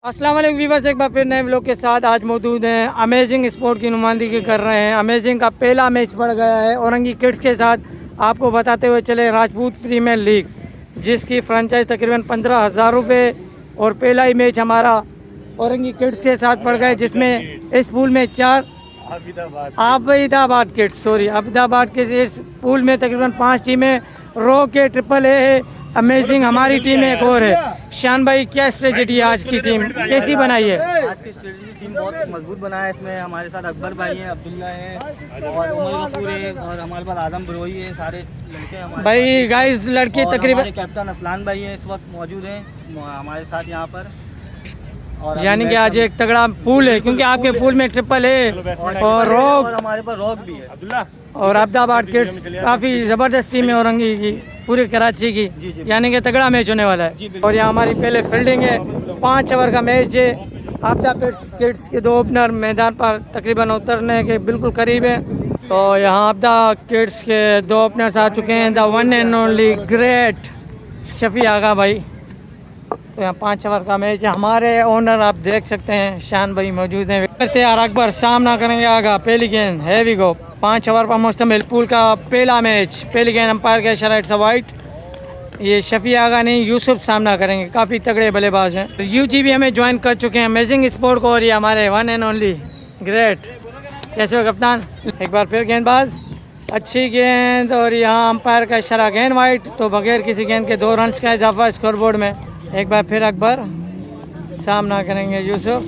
अस्सलाम वालेकुम व्यूअर्स, एक बार फिर नए व्लॉग के साथ आज मौजूद हैं। अमेजिंग स्पोर्ट की नुमाइंदगी कर रहे हैं। अमेजिंग का पहला मैच पड़ गया है औरंगी किड्स के साथ। आपको बताते हुए चले राजपूत प्रीमियर लीग, जिसकी फ्रेंचाइज तकरीबन 15,000 रुपये, और पहला ही मैच हमारा औरंगी किड्स के साथ पड़ गए, जिसमें इस पूल में 4 आबिदाबाद के इस पूल में तकरीबन 5 टीमें। रो के ट्रिपल ए है, अमेजिंग हमारी टीम एक और है। शान भाई, क्या स्ट्रेटेजी है आज की टीम, कैसी बनाई है? आज की स्ट्रेटेजी टीम बहुत मजबूत बना है। इसमें हमारे साथ अकबर भाई हैं, अब्दुल्ला हैं और उमर गफूर है, और हमारे पास आदम बरोई है। सारे लड़के हमारे भाई गाइस, लड़के तकरीबन कैप्टन असलान भाई हैं, इस वक्त मौजूद हैं हमारे साथ यहाँ पर। और यानी कि आज एक तगड़ा पूल है, क्योंकि आपके पूल में ट्रिपल है और रॉक, और हमारे पास रॉक भी है, और अब्दाबाद किड्स काफ़ी ज़बरदस्त टीम है औरंगी की, पूरी कराची की। यानी कि तगड़ा मैच होने वाला है। और यहाँ हमारी पहले फील्डिंग है। 5 ओवर का मैच है। अब्दाबाद किड्स के 2 ओपनर मैदान पर तकरीबन उतरने के बिल्कुल करीब है। तो यहाँ अब्दाबाद किड्स के 2 ओपनर्स आ चुके हैं, the one and only great Shafi Agha भाई। तो यहाँ 5 ओवर का मैच है। हमारे ओनर आप देख सकते हैं, शान भाई मौजूद हैं। तैयार अकबर सामना करेंगे आगा। पहली गेंद हैवी गो। 5 ओवर पर मुश्तमिल पूल का पहला मैच। पहली गेंद अंपायर के इशारा इट्स अ वाइट। ये शफी आगा नहीं, यूसुफ सामना करेंगे। काफ़ी तगड़े बल्लेबाज हैं। तो यूजी भी हमें ज्वाइन कर चुके हैं अमेजिंग स्पोर्ट को, और ये हमारे वन एंड ओनली ग्रेट। कैसे हो कप्तान? एक बार फिर गेंदबाज, अच्छी गेंद, और यहाँ अंपायर का इशारा गेंद वाइट। तो बगैर किसी गेंद के 2 रन का इजाफा स्कोरबोर्ड में। एक बार फिर अकबर सामना करेंगे यूसुफ।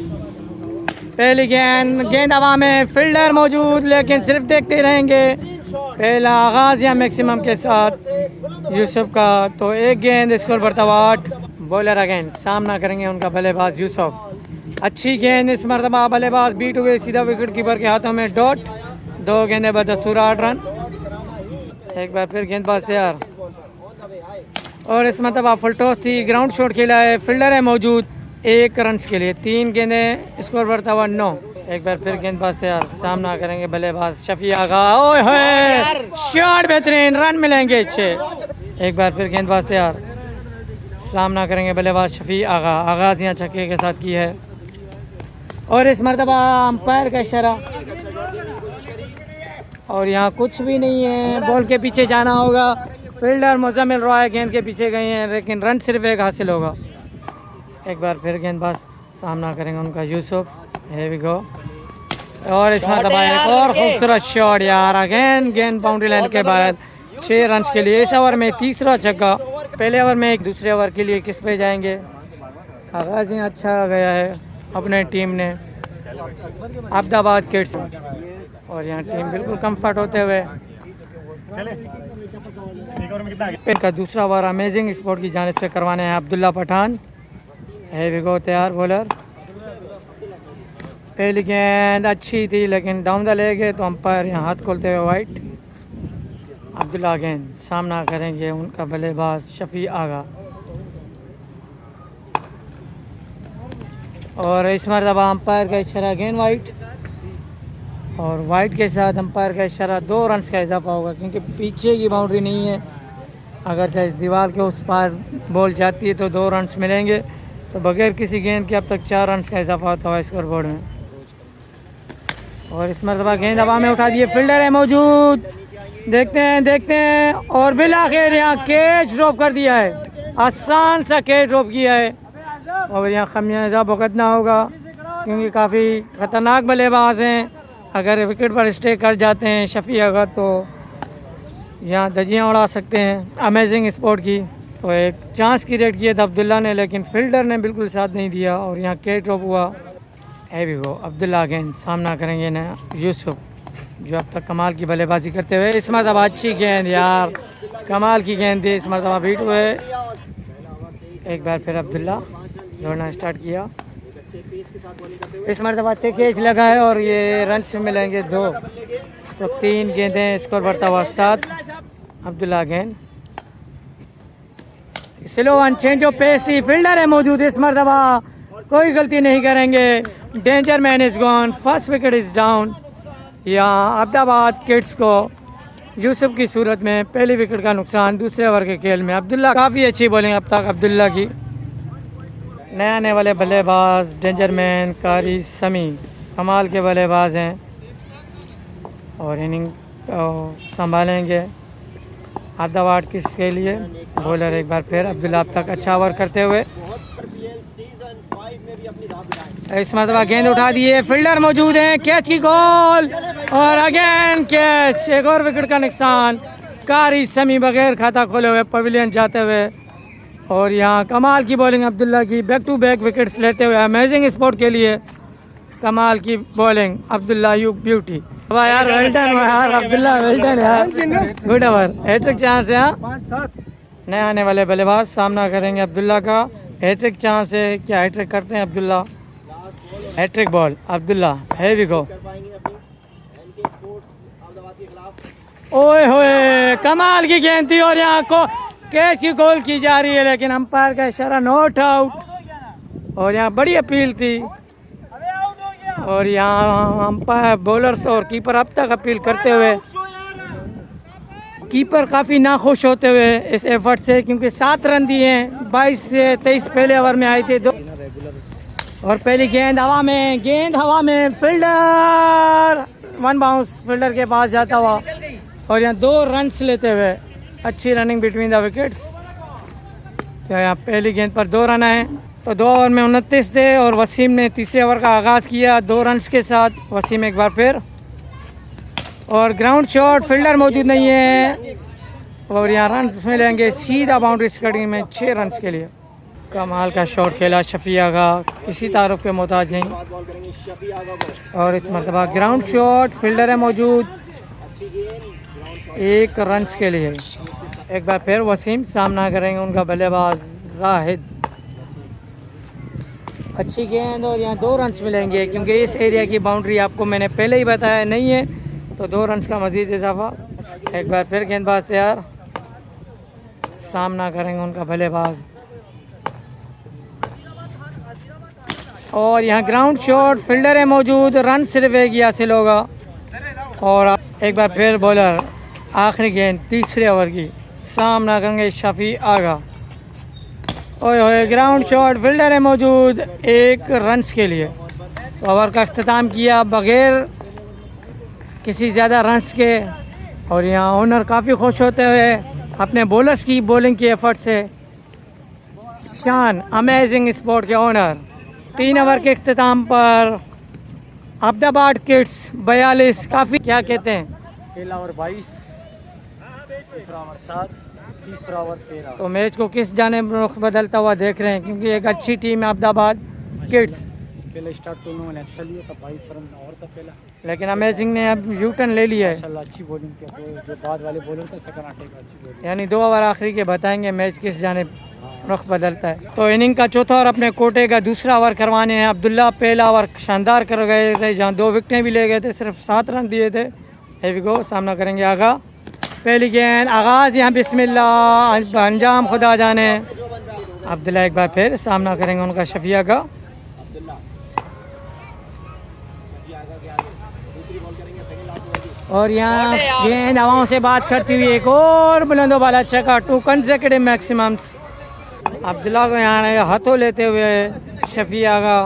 पहली गेंद हवा में, फील्डर मौजूद, लेकिन सिर्फ देखते रहेंगे। पहला आगाज या मैक्सिमम के साथ यूसुफ का। तो एक गेंद, स्कोर बढ़ता 8। बॉलर अगेन सामना करेंगे उनका बल्लेबाज यूसुफ। अच्छी गेंद इस मरतबा, बल्लेबाज बीट हुए, सीधा विकेट कीपर के हाथों में डॉट। 2 गेंदें बदस्तूर 8 रन। एक बार फिर गेंदबाज तैयार, और इस मरतबा फुल टॉस थी, ग्राउंड शॉट खेला है। फील्डर है मौजूद 1 रन के लिए। 3 गेंदें, स्कोर बढ़ता हुआ 9। एक बार फिर गेंदबाज तैयार, सामना करेंगे बल्लेबाज शफी आगा। ओए होए, शॉट बेहतरीन, रन मिलेंगे 6। एक बार फिर गेंदबाज तैयार, सामना करेंगे बल्लेबाज शफी आगा। आगाज यहाँ छक्के के साथ की है, और इस मरतबा अंपायर का इशारा, और यहाँ कुछ भी नहीं है। बॉल के पीछे जाना होगा। फील्डर मुज़म्मिल रॉय गेंद के पीछे गए हैं, लेकिन रन सिर्फ 1 हासिल होगा। एक बार फिर गेंदबाज सामना करेंगे उनका यूसुफ। हैवी गो, और इस मरतबा एक और खूबसूरत शॉट यार। अगेन गेंद बाउंड्री लाइन के बाद 6 रन के लिए। इस ओवर में तीसरा छक्का। पहले ओवर में एक, दूसरे ओवर के लिए किस पे जाएंगे? आगाज यहाँ अच्छा गया है अपने टीम ने, अब्दाबाद किड्स। और यहाँ टीम बिल्कुल कंफर्ट होते हुए। इनका दूसरा ओवर अमेजिंग स्पोर्ट की जानिब से करवाने हैं अब्दुल्ला पठान। हैवी गो तैयार बॉलर। पहली गेंद अच्छी थी, लेकिन डाउन द लेग है, तो अंपायर यहाँ हाथ खोलते हुए वाइट। अब्दुल्ला गेंद सामना करेंगे उनका बल्लेबाज शफी आगा, और इस मरतबा अंपायर का इशारा गेंद वाइट, और वाइट के साथ अंपायर का इशारा 2 रन का इजाफा होगा, क्योंकि पीछे की बाउंड्री नहीं है। अगर चाहे इस दीवार के उस पार बॉल जाती है तो 2 रन मिलेंगे। तो बगैर किसी गेंद के अब तक 4 रन का इजाफा होता हुआ स्कोर बोर्ड में। और इस मरतबा गेंद हवा में उठा दिए, फील्डर है मौजूद, देखते हैं, और बिल आखिर यहाँ कैच ड्रॉप कर दिया है। आसान सा कैच ड्रॉप किया है, और यहाँ खमियाजा भुगतना होगा, क्योंकि काफ़ी ख़तरनाक बल्लेबाज हैं। अगर विकेट पर स्टे कर जाते हैं शफी आगा, तो यहाँ धज्जियाँ उड़ा सकते हैं अमेजिंग स्पोर्ट की। तो एक चांस क्रिएट किया था अब्दुल्ला ने, लेकिन फील्डर ने बिल्कुल साथ नहीं दिया, और यहाँ कैच ड्रॉप हुआ। हैवी गो। अब्दुल्ला गेंद सामना करेंगे ना यूसुफ, जो अब तक कमाल की बल्लेबाजी करते हुए। इस मरतबा अच्छी गेंद यार, कमाल की गेंद थी, इस मरतबा बीट हुए। एक बार फिर अब्दुल्ला दौड़ना स्टार्ट किया। इस मरतबा से कैच लगा है, और ये रन से मिलेंगे 2। तो 3 गेंदें, स्कोर बढ़ता हुआ 7। अब्दुल्ला गेंद, slow one, change of pace थी, फील्डर है मौजूद। इस मरतबा कोई गलती नहीं करेंगे। Danger man is gone, first wicket is down. यहाँ अब्दाबाद किड्स को यूसुफ की सूरत में पहली विकेट का नुकसान दूसरे ओवर के खेल में। अब्दुल्ला काफ़ी अच्छी बॉलिंग अब तक अब्दुल्ला की। नए आने वाले बल्लेबाज डेंजरमैन कारी समी कमाल के बल्लेबाज हैं और इनिंग संभालेंगे अहमदाबाद किड्स के लिए। बॉलर एक बार फिर अब्दुल्ला अब तक अच्छा ओवर करते हुए इस मरतबा गेंद उठा दिए, फील्डर मौजूद हैं, कैच की गोल और अगेन कैच, एक और विकेट का नुकसान। कारी समी बगैर खाता खोले हुए पवेलियन जाते हुए और यहाँ कमाल की बॉलिंग अब्दुल्ला की, बैक टू बैक विकेट्स लेते हुए अमेजिंग स्पोर्ट के लिए कमाल की बॉलिंग अब्दुल्ला यू ब्यूटी। वाह यार, वेल डन यार अब्दुल्ला, वेल डन यार, गुड ओवर, हैट्रिक चांस है। नए आने वाले बल्लेबाज सामना करेंगे अब्दुल्ला का, हैट्रिक चांस है, क्या हैट्रिक करते हैं अब्दुल्ला? हैट्रिक बॉल अब्दुल्ला, है भी गो, ओए होए कमाल की गेंद थी और यहाँ को कैच की गोल की जा रही है लेकिन अंपायर का इशारा नॉट आउट और यहाँ बड़ी अपील थी और यहाँ अंपायर बॉलर्स और कीपर अब तक अपील करते हुए, कीपर काफ़ी नाखुश होते हुए इस एफर्ट से क्योंकि 7 रन दिए हैं, 22 से 23 पहले ओवर में आए थे दो और पहली गेंद हवा में, फील्डर वन बाउंस फील्डर के पास जाता हुआ और यहाँ 2 रन्स लेते हुए अच्छी रनिंग बिटवीन द विकेट्स। तो यहाँ पहली गेंद पर 2 रन आए तो 2 ओवर में 29 थे और वसीम ने तीसरे ओवर का आगाज़ किया 2 रन्स के साथ। वसीम एक बार फिर और ग्राउंड शॉट, फील्डर मौजूद नहीं है और यहाँ रन मिलेंगे सीधा बाउंड्री स्कटिंग में 6 रन्स के लिए। कमाल का शॉट खेला शफिया का, किसी तारुफ के मोहताज नहीं और इस मरतबा ग्राउंड शॉट, फील्डर है मौजूद 1 रन्स के लिए। एक बार फिर वसीम सामना करेंगे उनका बल्लेबाज जाहिद, अच्छी गेंद और यहाँ 2 रन्स मिलेंगे क्योंकि इस एरिया की बाउंड्री आपको मैंने पहले ही बताया नहीं है तो 2 रन्स का मज़ीद इजाफा। एक बार फिर गेंदबाज तैयार, सामना करेंगे उनका बल्लेबाज और यहाँ ग्राउंड शॉट, फील्डर है मौजूद, रन सिर्फ एक ही हासिल होगा और एक बार फिर बॉलर आखिरी गेंद तीसरे ओवर की, सामना करेंगे शफी आगा। ओए ग्राउंड शॉट, फील्डर है मौजूद 1 रन्स के लिए। तो ओवर का अख्ताम किया बगैर किसी ज़्यादा रन्स के और यहाँ ओनर काफ़ी खुश होते हुए अपने बॉलर्स की बॉलिंग की एफर्ट से, शान अमेजिंग स्पोर्ट के ओनर 3 ओवर के अख्ताम पर अहमदाबाद किड्स 42, काफ़ी क्या कहते हैं, पहला ओवर 22, दूसरा ओवर 7, तीसरा ओवर 13। तो मैच को किस जानिब रुख बदलता हुआ देख रहे हैं क्योंकि एक अच्छी टीम है अहमदाबाद किड्स। पहले स्टार्ट टूर्नामेंट अच्छा लिया था 22 रन और था पहला, लेकिन अमेजिंग ने अब यू टर्न ले लिया है, माशाल्लाह अच्छी बॉलिंग थी, जो बाद वाले बॉलर थे सेकंड अटैक अच्छी बॉलिंग, यानी 2 ओवर आखिरी के बताएंगे मैच किस जानिब रुख बदलता है। तो इनिंग का चौथा और अपने कोटे का दूसरा ओवर करवाने हैं अब्दुल्ला। पहला ओवर शानदार कर गए थे जहाँ 2 विकेटें भी ले गए थे, सिर्फ 7 रन दिए थे। हैवी गो, सामना करेंगे आगा, पहली गेंद आगाज़ यहाँ बिस्मिल्लाह, अंजाम खुदा जाने। अब्दुल्ला एक बार फिर सामना करेंगे उनका शफिया का और यहाँ गेंद हवाओं से बात करती हुई एक और बुलंदो वाला छक्का, 2 कंसेक्यूटिव मैक्सिमम्स। अब्दुल्ला को यहाँ हाथों लेते हुए शफिया का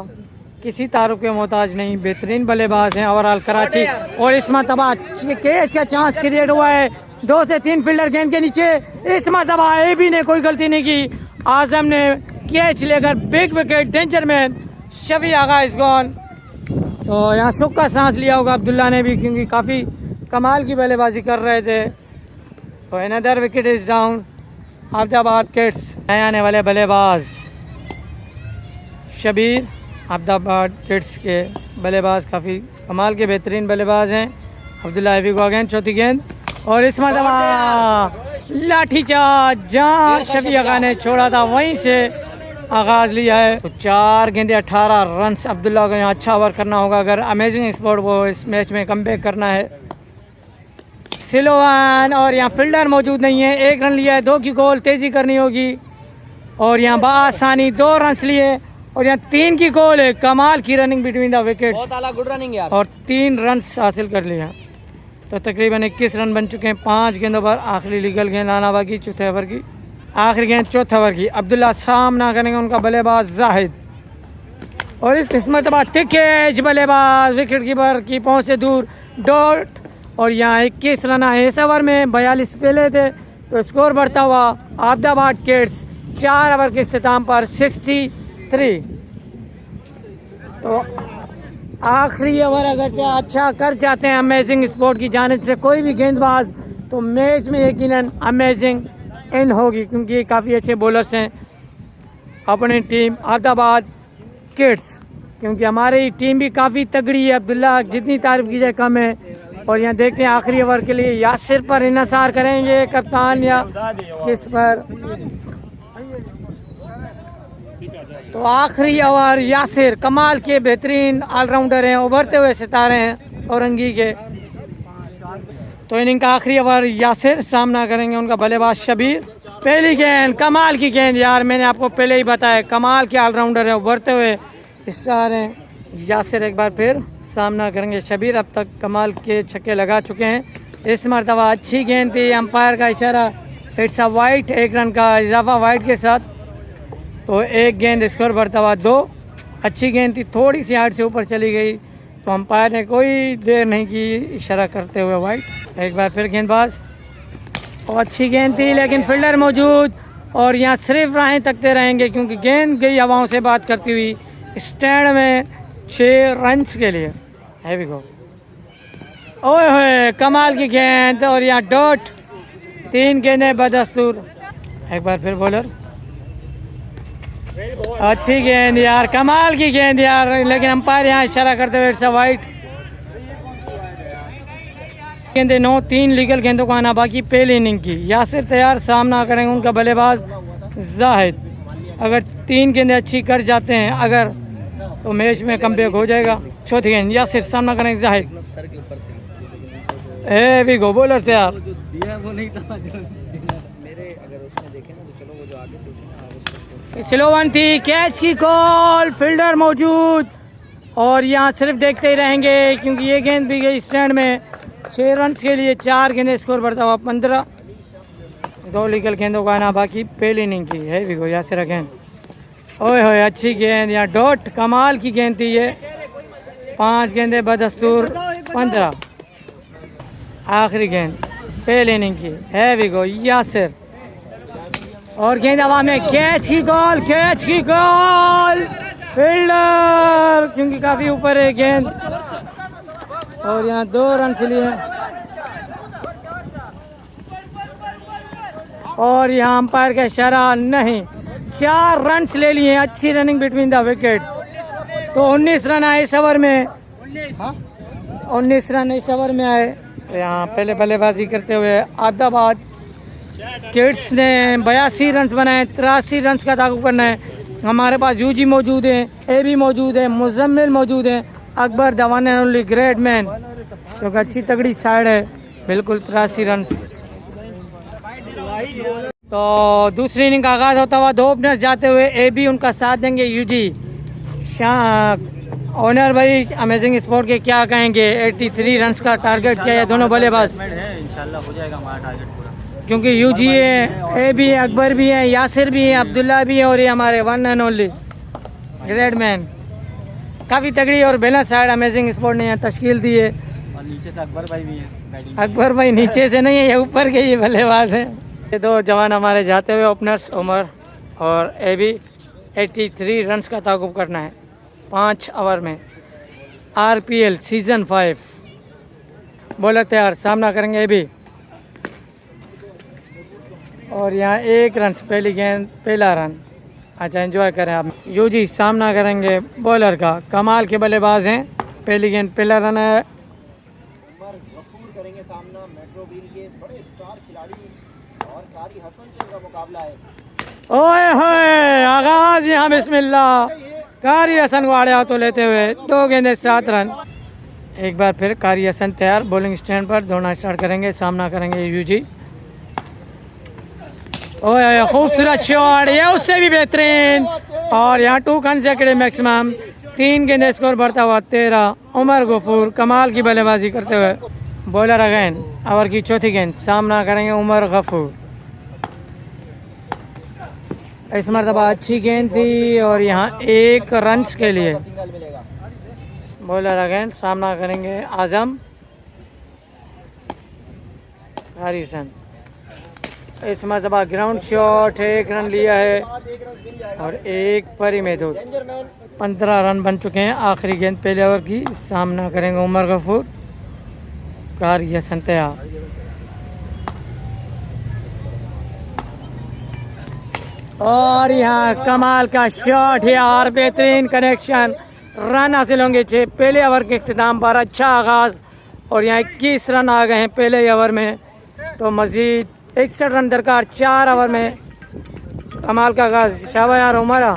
किसी तारुफ के मोहताज नहीं, बेहतरीन बल्लेबाज हैं ओवरऑल कराची और इस मरतबा कैच का चांस क्रिएट हुआ है 2 से 3 फील्डर गेंद के नीचे। इस मरतबा एबी ने कोई गलती नहीं की, आजम ने कैच लेकर big wicket, dangerman Shafi Agha is gone. तो यहाँ सुख का सांस लिया होगा अब्दुल्ला ने भी क्योंकि काफ़ी कमाल की बल्लेबाजी कर रहे थे। तो another wicket is down Ahmedabad kids. नए आने वाले बल्लेबाज शबीर, अहमदाबाद किड्स के बल्लेबाज काफ़ी कमाल के बेहतरीन बल्लेबाज हैं। अब्दुल्ला हैवी को अगेन चौथी गेंद और इस मरतबा लाठी चार्ज, जहाँ शफी आगा ने छोड़ा था वहीं से आगाज़ लिया है। तो 4 गेंदे 18 रन अब्दुल्ला को यहाँ अच्छा ओवर करना होगा अगर अमेजिंग स्पोर्ट को इस मैच में कमबैक करना है। सिलोवान और यहाँ फील्डर मौजूद नहीं है, 1 रन लिया है, 2 की गोल, तेज़ी करनी होगी और यहाँ बआसानी 2 रन लिए और यहाँ 3 की गोल है। कमाल की रनिंग बिटवीन द विकेट्स, बहुत आला गुड रनिंग यार, और 3 रन हासिल कर लिया। तो तकरीबन 21 रन बन चुके हैं 5 गेंदों पर। आखिरी लीगल गेंद आना बाकी चौथे ओवर की। आखिरी गेंद चौथा ओवर की, अब्दुल्ला सामना करेंगे उनका बल्लेबाज जाहिद। और इस मरतबा तिकेज बल्लेबाज विकेट कीपर की पहुंच से दूर, डॉट। और यहाँ 21 रन आए इस ओवर में, 42 पहले थे, तो स्कोर बढ़ता हुआ अहमदाबाद किड्स 4 ओवर के इख्तिताम पर 63। तो आखिरी ओवर अगर अच्छा कर जाते हैं अमेजिंग स्पोर्ट की जानिब से कोई भी गेंदबाज, तो मैच में यकीनन अमेजिंग इन होगी, क्योंकि काफ़ी अच्छे बॉलर्स हैं अपनी टीम अहमदाबाद किड्स, क्योंकि हमारी टीम भी काफ़ी तगड़ी है। अब्दुल्ला जितनी तारीफ की जाए कम है। और यहाँ देखते हैं आखिरी ओवर के लिए यासिर पर इन्हिसार करेंगे कप्तान या किस पर। तो आखिरी ओवर यासिर कमाल के बेहतरीन ऑलराउंडर हैं, उभरते हुए सितारे हैं औरंगी के। तो इनिंग का आखिरी ओवर यासिर सामना करेंगे उनका बल्लेबाज शबीर। पहली गेंद कमाल की गेंद यार, मैंने आपको पहले ही बताया कमाल के ऑलराउंडर हैं, उभरते हुए स्टार हैं यासिर। एक बार फिर सामना करेंगे शबीर, अब तक कमाल के छक्के लगा चुके हैं। इस मरतबा अच्छी गेंद थी, अंपायर का इशारा इट्स अ वाइट, 1 रन का इजाफा वाइट के साथ। तो 1 गेंद स्कोर बढ़ता हुआ 2। अच्छी गेंद थी, थोड़ी सी हाइट से ऊपर चली गई, तो अंपायर ने कोई देर नहीं की इशारा करते हुए वाइट। एक बार फिर गेंदबाज, और अच्छी गेंद थी लेकिन फील्डर मौजूद, और यहाँ सिर्फ राहें तकते रहेंगे क्योंकि गेंद गई हवाओं से बात करती हुई स्टैंड में 6 रन्स के लिए। है भी गो, ओए होए कमाल की गेंद, और यहाँ डॉट। 3 गेंदें बदस्तूर। एक बार फिर बॉलर, अच्छी गेंद यार, कमाल की गेंद यार, लेकिन अंपायर यहाँ इशारा करते हुए इट्स अ वाइट। गेंदें 9, 3 लीगल गेंदों को आना बाकी पहली इनिंग की। यासिर तैयार, सामना करेंगे उनका बल्लेबाज जाहिद। अगर 3 गेंदें अच्छी कर जाते हैं अगर, तो मैच में कमबैक हो जाएगा। चौथी गेंद यासिर सामना करेंगे जाहिद। ए भी गो बॉलर से आप स्लो वन थी, कैच की कॉल, फील्डर मौजूद, और यहाँ सिर्फ देखते ही रहेंगे क्योंकि ये गेंद भी गई स्टैंड में। 6 रन्स के लिए 4 गेंदें, स्कोर बढ़ता हुआ 15। 2 लीगल गेंदों का आना बाकी पहली इनिंग की। है भी गो यासिर गेंद, ओए होए अच्छी गेंद, यहाँ डॉट, कमाल की गेंद थी ये। 5 गेंदें बदस्तूर 15। आखिरी गेंद पहली इनिंग की। है भी गो यासिर, और गेंद हवा में, कैच की गोल, कैच की गोल, फील्डर क्योंकि काफ़ी ऊपर है गेंद, और यहाँ 2 रन लिए। और यहाँ अंपायर का इशारा नहीं, 4 रन्स ले लिए। अच्छी रनिंग बिटवीन द विकेट्स। तो 19 रन आए इस ओवर में, 19 रन इस ओवर में आए। तो यहाँ पहले बल्लेबाजी करते हुए अहमदाबाद किड्स ने 82 रन बनाए, 83 रन का ताक़ुब करना है। हमारे पास यूजी मौजूद है, AB मौजूद है, मुजम्मिल मौजूद है, Akbar the one and only great man, क्योंकि अच्छी तगड़ी साइड है बिल्कुल। 83 रन। तो दूसरी इनिंग का आगाज़ होता हुआ 2 ओपनर्स जाते हुए, AB उनका साथ देंगे यूजी। ओनर भाई अमेजिंग स्पोर्ट के क्या कहेंगे, 83 रन का टारगेट किया है दोनों बल्लेबाज। इंशाल्लाह हो जाएगा हमारा टारगेट पूरा, क्योंकि यूजी है, AB है, अकबर भी है, यासिर भी है, अब्दुल्ला भी है, और ये हमारे one and only great man. काफ़ी तगड़ी और बैलेंस साइड अमेजिंग स्पोर्ट ने यहाँ तश्कील दी है। और नीचे से अकबर भाई भी है। अकबर भाई नीचे से नहीं है, ये ऊपर के ही बल्लेबाज हैं। ये 2 जवान हमारे जाते हुए ओपनर्स उमर और AB। 83 रन का ताक़ुब करना है 5 ओवर में। RPL season 5। बॉलर तैयार, सामना करेंगे AB। और यहाँ 1 रन, पहली गेंद पहला रन। अच्छा एंजॉय करें आप। यूजी सामना करेंगे बॉलर का, कमाल के बल्लेबाज हैं। पहली गेंद पहला रन है। करेंगे सामना मेट्रोविल के बड़े स्टार खिलाड़ी और कारी हसन से इनका मुकाबला है। ओए होए आगाज यहाँ बिस्मिल्लाह, कारी हसन को आड़े हाथों लेते हुए 2 गेंदें 7 रन। एक बार फिर कारी हसन तैयार, बॉलिंग स्टैंड पर दौड़ना स्टार्ट करेंगे, सामना करेंगे यूजी। ओए खूबसूरत शॉट, ये उससे भी बेहतरीन, और यहाँ 2 कंसेक्यूटिव मैक्सिमम। 3 गेंदें, स्कोर बढ़ता हुआ 13। उमर गफूर कमाल की बल्लेबाजी करते हुए। बॉलर अगेन, ओवर की चौथी गेंद, सामना करेंगे उमर गफूर। इस मरतबा अच्छी गेंद थी और यहाँ 1 रन्स के लिए सिंगल मिलेगा। बॉलर अगेन सामना करेंगे आजम हरीसन। इस मरतबा ग्राउंड शॉट 1 रन लिया है बाद 1 रन मिल जाएगा। और 1 परी महदूद। डेंजर मैन 15 रन बन चुके हैं। आखिरी गेंद पहले ओवर की। सामना करेंगे उमर गफूर कारी हसन तैयार। और यहाँ कमाल का शॉट है और बेहतरीन कनेक्शन। रन हासिल होंगे 6 पहले ओवर के इख्तिताम पर। अच्छा आगाज़ और यहाँ 21 रन आ गए हैं पहले ओवर में, तो मज़ीद 61 रन दरकार 4 ओवर में। कमाल का आगाज़। शाबाश यार उमरा,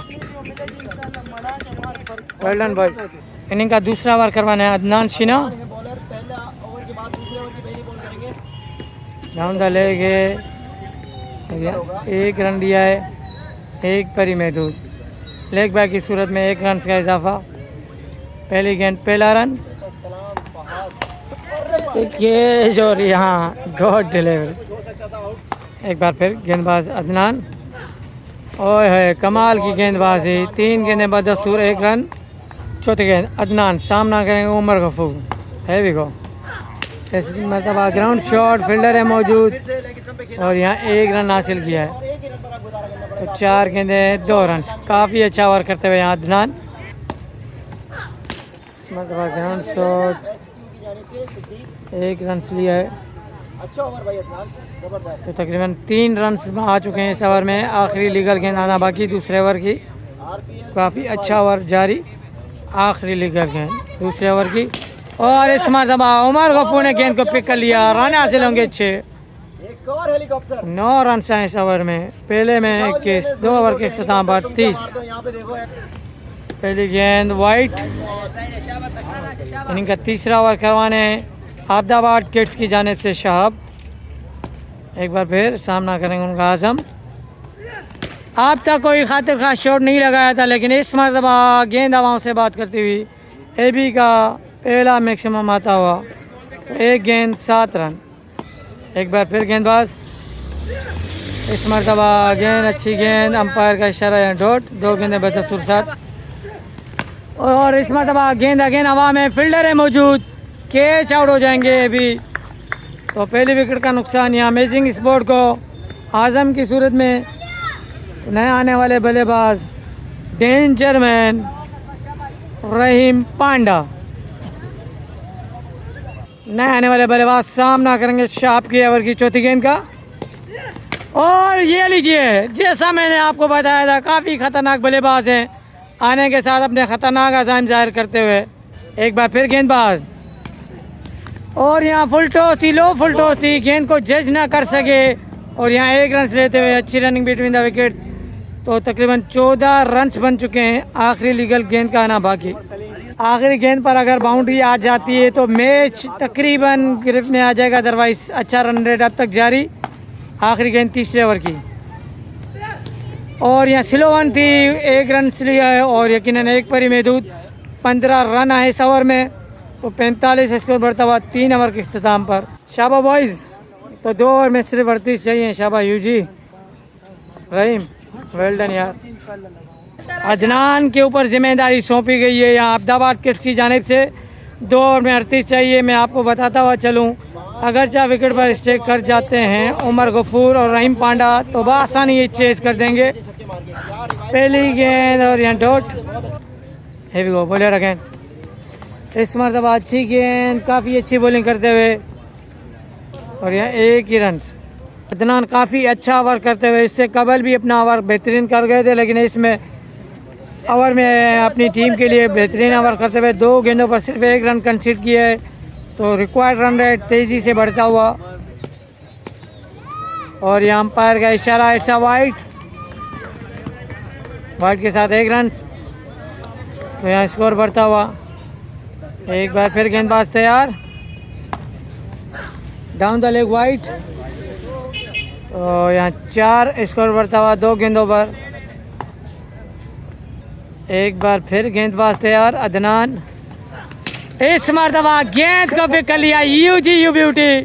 वेल डन बॉयज। इनिंग का दूसरा ओवर करवाना है अदनान शिना। है बॉलर, पहला ओवर के बाद दूसरे ओवर की पहली बॉल करेंगे। डाउन द लेग है, 1 रन लिया है, 1 परी महदूद। लेग बैक की सूरत में 1 रन का इजाफा। पहली गेंद पहला रन। सलाम फहाद ये और यहाँ गॉड डिलीवरी। कुछ हो सकता था आउट। एक बार फिर गेंदबाज अदनान। ओए है कमाल की गेंदबाजी। 3 गेंदें बदस्तूर 1 रन। चौथी गेंद अदनान सामना करेंगे उमर गफूर। है भी गो इस मरतबा ग्राउंड शॉट फील्डर है मौजूद फिर से लेग स्टंप पे खेला और यहाँ 1 रन हासिल किया है। और 1 ही रन पर आप गुजारा करना तो पड़ेगा। 4 गेंदें 2 रन। काफ़ी अच्छा ओवर करते हुए यहाँ अदनान। इस मरतबा ग्राउंड शॉट रेस्क्यू की जानिब से सिद्दीक। 1 रन लिया है। अच्छा ओवर भाई अदनान, जबरदस्त। तो तकरीबन 3 रन आ चुके हैं इस ओवर में। आखिरी लीगल गेंद आना बाकी दूसरे ओवर की। आरपीएल काफ़ी अच्छा ओवर जारी। आखिरी लीगल गेंद दूसरे ओवर की और इस मरतबा उमर गफूर ने गेंद को पिक कर लिया। रन हासिल होंगे 6। एक और हेलीकॉप्टर 9 रन हैं इस ओवर में। पहले में 21, 2 ओवर के इख्तिताम पर 30। यहाँ पे देखो पहली गेंद वाइट। इनिंग का तीसरा ओवर करवाने हैं अहमदाबाद किड्स की जानिब से शहाब। एक बार फिर सामना करेंगे उनका आजम। अब तक कोई खातिर खास शॉट नहीं लगाया था, लेकिन इस मरतबा गेंद हवाओं से बात करती हुई एबी का पहला मैक्सिमम आता हुआ। तो 1 गेंद 7 रन। एक बार फिर गेंदबाज। इस मरतबा गेंद अच्छी गेंद, अंपायर का इशारा या डॉट। 2 गेंदें बदस्तूर 7। और इस मरतबा गेंद अगेन हवा में, फील्डर है मौजूद, कैच आउट हो जाएंगे अभी। तो पहली विकेट का नुकसान यहाँ अमेजिंग स्पोर्ट को। आजम की सूरत में नए आने वाले बल्लेबाज डेंजर मैन रहीम पांडा। नए आने वाले बल्लेबाज सामना करेंगे शाप की ओवर की चौथी गेंद का। और ये लीजिए, जैसा मैंने आपको बताया था काफ़ी खतरनाक बल्लेबाज हैं, आने के साथ अपने खतरनाक अज़ाइम जाहिर करते हुए। एक बार फिर गेंदबाज और यहाँ फुल टॉस थी, लो फुल टॉस थी, गेंद को जज ना कर सके और यहाँ 1 रन लेते हुए अच्छी रनिंग बिटवीन द विकेट। तो तकरीबन 14 रन्स बन चुके हैं। आखिरी लीगल गेंद का आना बाकी। आखिरी गेंद पर अगर बाउंड्री आ जाती है तो मैच तकरीबन गिरफ्त में आ जाएगा, अदरवाइज अच्छा रन रेट अब तक जारी। आखिरी गेंद तीसरे ओवर की और यहाँ स्लो वन थी, 1 रन लिया है और यकीनन 1 परी महदूद। 15 रन आए इस ओवर में, तो 45 स्कोर बढ़ता हुआ 3 ओवर के इख्तिताम पर। शाबा बॉयज़, तो 2 ओवर में सिर्फ 38 चाहिए। शाबा यूजी रहीम, वेल डन यार। अदनान के ऊपर जिम्मेदारी सौंपी गई है यहाँ अहमदाबाद किड्स की जानिब से। 2 ओवर में 38 चाहिए। मैं आपको बताता हुआ चलूँ, अगर 4 विकेट पर स्टे कर जाते हैं उमर गफूर और रहीम पांडा तो बआसानी ये चेस कर देंगे। पहली गेंद और यहाँ डॉट। हैवी गो बॉलर अगेन। इस मरतबा अच्छी गेंद, काफ़ी अच्छी बॉलिंग करते हुए और यहाँ 1 ही रन। अदनान काफ़ी अच्छा ओवर करते हुए, इससे कबल भी अपना ओवर बेहतरीन कर गए थे, लेकिन इसमें ओवर में अपनी टीम के लिए बेहतरीन ओवर करते हुए 2 गेंदों पर सिर्फ 1 रन कंसीड किया है। तो रिक्वायर्ड रन रेट तेज़ी से बढ़ता हुआ और यहाँ अंपायर का इशारा, इट्स अ वाइड। वाइड के साथ 1 रन। तो यहाँ स्कोर बढ़ता हुआ। एक बार फिर गेंदबाज तैयार, डाउन द लेग वाइड। तो यहाँ 4 स्कोर बढ़ता हुआ 2 गेंदों पर। एक बार फिर गेंदबाज तैयार अदनान। इस मरतबा गेंद को पिक कर लिया यू ब्यूटी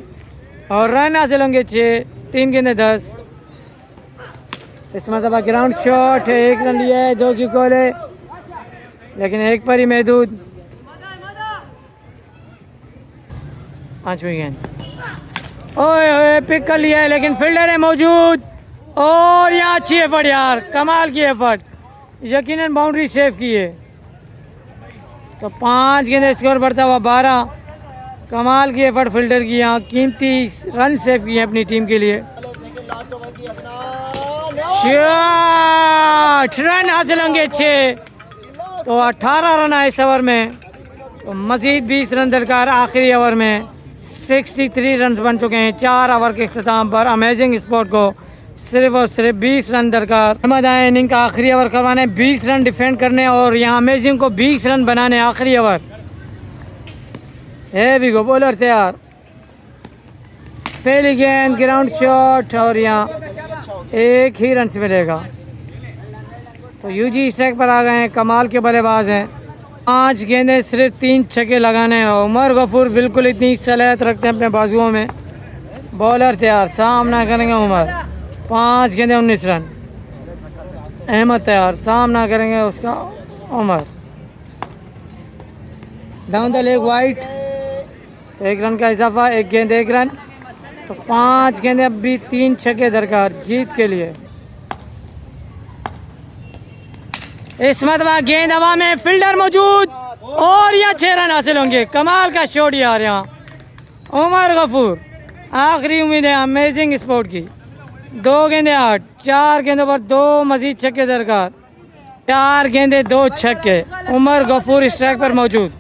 और रन हासिल होंगे 6। 3 गेंदें 10। इस मरतबा ग्राउंड शॉट है, 1 रन लिया है, 2 की कॉल है, लेकिन 1 पर ही महदूद। 5वीं गेंद, ओए ओए पिक कर लिया है, लेकिन फील्डर है मौजूद। और यहाँ अच्छी एफर्ट यार, कमाल की एफर्ट, यकीनन बाउंड्री सेव की है। तो 5 गेंदें, स्कोर बढ़ता हुआ 12। कमाल की एफर्ट फील्डर की, यहाँ कीमती रन सेव किए अपनी टीम के लिए। सेकंड लास्ट ओवर की रन हासिल होंगे 6, तो 18 रन आए इस ओवर में, तो मजीद 20 रन दरकार। आखिरी ओवर में 63 रन बन चुके हैं 4 ओवर के अख्ताम पर। अमेजिंग स्पोर्ट को सिर्फ और सिर्फ 20 रन दरकार। अहमद आए इनिंग का आखिरी ओवर करवाने, 20 रन डिफेंड करने, और यहाँ अमेजिंग को 20 रन बनाने आखिरी ओवर। है भी गो बॉलर तैयार, पहली गेंद ग्राउंड शॉट, और यहाँ 1 ही रन से मिलेगा। तो यूजी स्ट्राइक पर आ गए हैं, कमाल के बल्लेबाज हैं। 5 गेंदें, सिर्फ 3 छक्के लगाने हैं। उमर गफूर बिल्कुल इतनी सलाहियत रखते हैं अपने बाजुओं में। बॉलर तैयार, सामना करेंगे उमर। 5 गेंदें 19 रन। अहमद तैयार, सामना करेंगे उसका Umar. Down the leg wide, 1 run का इजाफा, 1 गेंद 1 रन। तो 5 गेंदें, अब भी 3 छक्के दरकार जीत के लिए। इस मरतबा गेंद हवा में, फील्डर मौजूद, और यहाँ 6 रन हासिल होंगे। कमाल का शॉट यार यहाँ उमर गफूर। आखिरी उम्मीद है अमेजिंग स्पोर्ट की। 2 गेंदें 8, 4 गेंदों पर 2 मजीद छक्के दरकार। 4 गेंदें 2 छक्के। उमर गफूर स्ट्राइक पर मौजूद।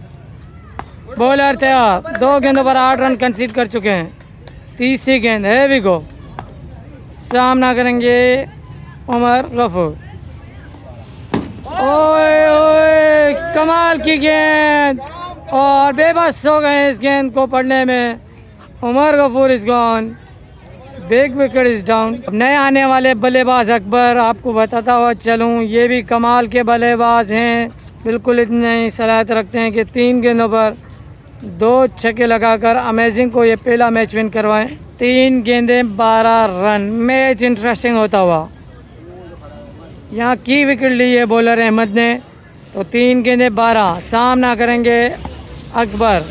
बॉलर तैयार, 2 गेंदों पर 8 रन कंसीड कर चुके हैं। तीसरी गेंद है भी गो, सामना करेंगे उमर गफूर। ओए ओए कमाल की गेंद, और बेबस हो गए इस गेंद को पढ़ने में। Umar Ghafoor is gone, big wicket is down. नए आने वाले बल्लेबाज अकबर, आपको बताता हुआ चलूं, ये भी कमाल के बल्लेबाज हैं। बिल्कुल इतनी सलाहियत रखते हैं कि 3 गेंदों पर 2 छक्के लगाकर अमेजिंग को ये पहला मैच विन करवाएं। 3 गेंदें 12 रन, मैच इंटरेस्टिंग होता हुआ। यहाँ की विकेट ली है बॉलर अहमद ने, तो 3 गेंदें 12। सामना करेंगे अकबर।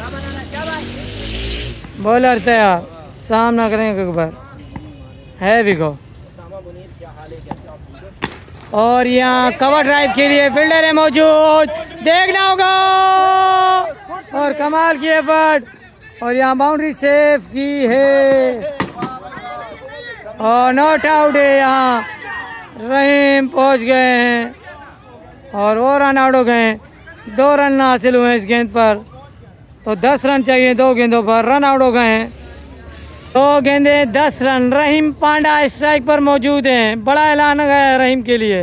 बॉलर तैयार, सामना करेंगे अकबर। है भी गो, और यहाँ कवर ड्राइव के लिए फील्डर है मौजूद, देखना होगा। और कमाल की एफर्ट, और यहाँ बाउंड्री सेफ की है, और नॉट आउट है। यहाँ रहीम पहुँच गए हैं, और वो रन आउट हो गए। 2 रन हासिल हुए इस गेंद पर, तो 10 रन चाहिए 2 गेंदों पर। रन आउट हो गए हैं। 2 गेंदें 10 रन। रहीम पांडा स्ट्राइक पर मौजूद हैं। बड़ा ऐलान गया है रहीम के लिए,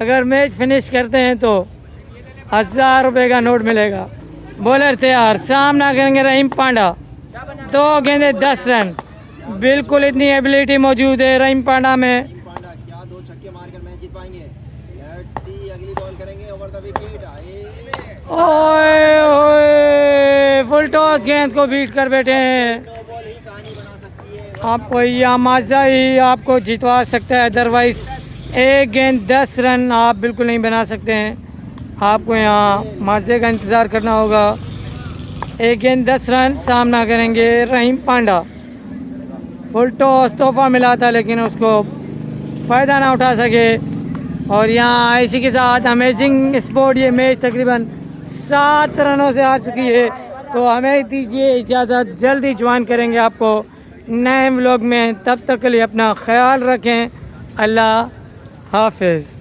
अगर मैच फिनिश करते हैं तो 1000 रुपये का नोट मिलेगा। बॉलर तैयार, सामना करेंगे रहीम पांडा। 2 गेंदें 10 रन। बिल्कुल इतनी एबिलिटी मौजूद है रहीम पांडा में। क्या 2 छक्के मारकर मैच जीत पाएंगे? लेट्स सी, अगली बॉल करेंगे ओवर द विकेट। ओए ओए फुल टॉस गेंद को बीट कर बैठे हैं। बॉल ही कहानी बना सकती है। आपको या माजा ही आपको जितवा सकता है, अदरवाइज 1 गेंद 10 रन आप बिल्कुल नहीं बना सकते हैं। आपको यहाँ माजे का इंतज़ार करना होगा। 1 गेंद 10 रन। सामना करेंगे रहीम पांडा। फुल टॉस तोहफा मिला था, लेकिन उसको फ़ायदा ना उठा सके। और यहाँ इसी के साथ अमेजिंग स्पोर्ट ये मैच तकरीबन 7 रनों से हार चुकी है। तो हमें दीजिए इजाज़त, जल्दी ज्वाइन करेंगे आपको नए व्लॉग में। तब तक के लिए अपना ख्याल रखें। अल्लाह हाफिज़।